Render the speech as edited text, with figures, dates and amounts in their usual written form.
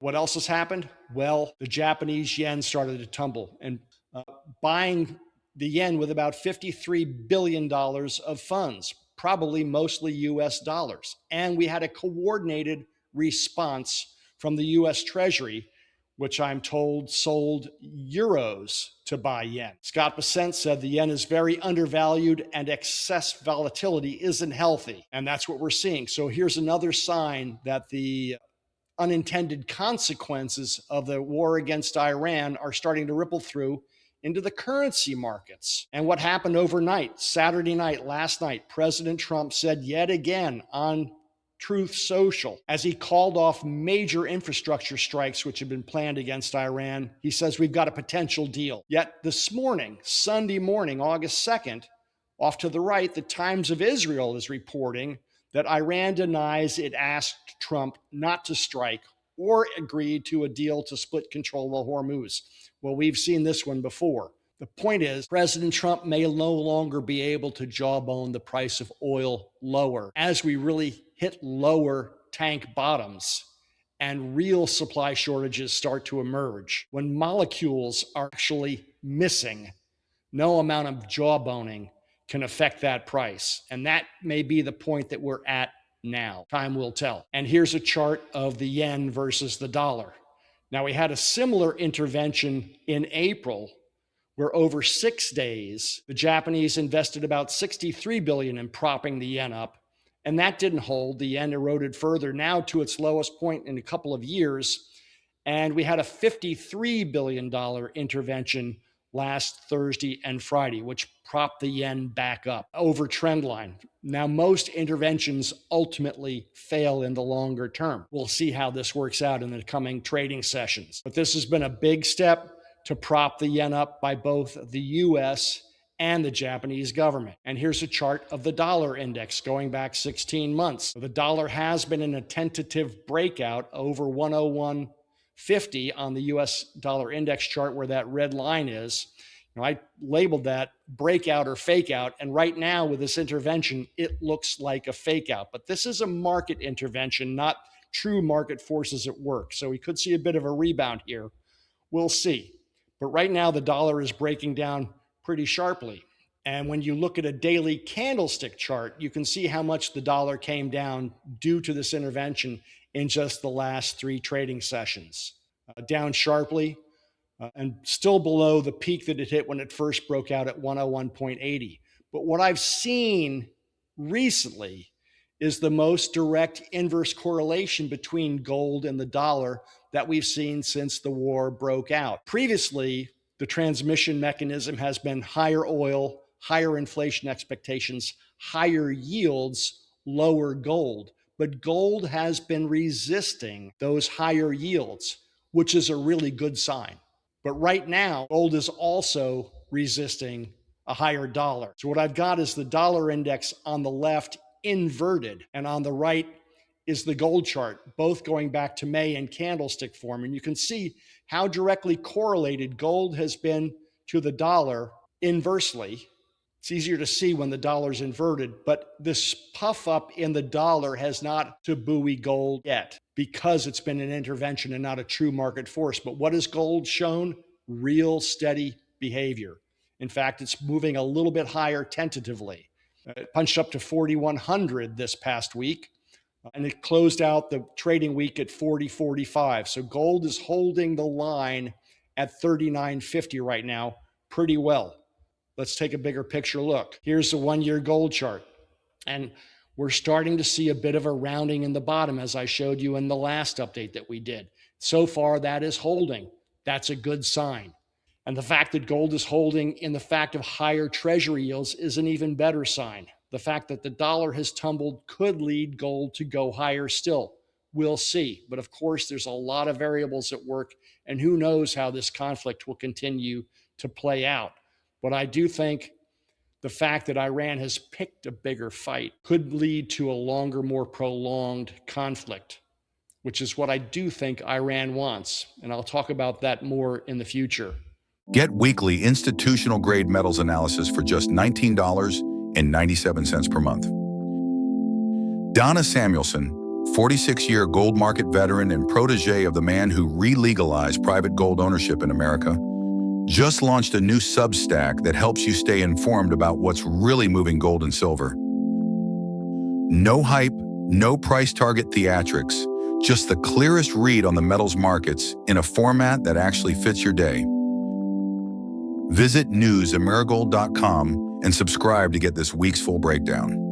What else has happened? Well, the Japanese yen started to tumble, and buying the yen with about $53 billion of funds, probably mostly US dollars. And we had a coordinated response from the US Treasury, which I'm told sold euros to buy yen. Scott Bessent said the yen is very undervalued and excess volatility isn't healthy. And that's what we're seeing. So here's another sign that the unintended consequences of the war against Iran are starting to ripple through into the currency markets. And what happened overnight, Saturday night, last night, President Trump said yet again on Truth Social, as he called off major infrastructure strikes which had been planned against Iran, he says we've got a potential deal. Yet this morning, Sunday morning, August 2nd, off to the right, the Times of Israel is reporting that Iran denies it asked Trump not to strike or agreed to a deal to split control of Hormuz. Well, we've seen this one before. The point is, President Trump may no longer be able to jawbone the price of oil lower as we really hit lower tank bottoms and real supply shortages start to emerge. When molecules are actually missing, no amount of jawboning can affect that price. And that may be the point that we're at now. Time will tell. And here's a chart of the yen versus the dollar. Now, we had a similar intervention in April, where over 6 days, the Japanese invested about $63 billion in propping the yen up. And that didn't hold. The yen eroded further, now to its lowest point in a couple of years. And we had a $53 billion intervention last Thursday and Friday, which propped the yen back up over trend line. Now, most interventions ultimately fail in the longer term. We'll see how this works out in the coming trading sessions. But this has been a big step to prop the yen up by both the US and the Japanese government. And here's a chart of the dollar index going back 16 months. The dollar has been in a tentative breakout over 101.50 on the US dollar index chart where that red line is. I labeled that breakout or fake out. And right now with this intervention, it looks like a fake out. But this is a market intervention, not true market forces at work. So we could see a bit of a rebound here. We'll see. But right now, the dollar is breaking down pretty sharply. And when you look at a daily candlestick chart, you can see how much the dollar came down due to this intervention in just the last 3 trading sessions. Down sharply and still below the peak that it hit when it first broke out at 101.80. But what I've seen recently is the most direct inverse correlation between gold and the dollar that we've seen since the war broke out. Previously, the transmission mechanism has been higher oil, higher inflation expectations, higher yields, lower gold. But gold has been resisting those higher yields, which is a really good sign. But right now, gold is also resisting a higher dollar. So what I've got is the dollar index on the left inverted, and on the right is the gold chart, both going back to May in candlestick form. And you can see how directly correlated gold has been to the dollar inversely. It's easier to see when the dollar's inverted, but this puff up in the dollar has not to buoy gold yet because it's been an intervention and not a true market force. But what has gold shown? Real steady behavior. In fact, it's moving a little bit higher tentatively. It punched up to 4,100 this past week, and it closed out the trading week at 40.45. So gold is holding the line at 39.50 right now pretty well. Let's take a bigger picture look. Here's the 1-year gold chart. And we're starting to see a bit of a rounding in the bottom, as I showed you in the last update that we did. So far, that is holding. That's a good sign. And the fact that gold is holding in the fact of higher treasury yields is an even better sign. The fact that the dollar has tumbled could lead gold to go higher still. We'll see. But of course, there's a lot of variables at work, and who knows how this conflict will continue to play out. But I do think the fact that Iran has picked a bigger fight could lead to a longer, more prolonged conflict, which is what I do think Iran wants. And I'll talk about that more in the future. Get weekly institutional-grade metals analysis for just $19.97 per month. Donna Samuelson, 46-year gold market veteran and protege of the man who re-legalized private gold ownership in America, just launched a new Substack that helps you stay informed about what's really moving gold and silver. No hype, no price target theatrics, just the clearest read on the metals markets in a format that actually fits your day. Visit news@amerigold.com and subscribe to get this week's full breakdown.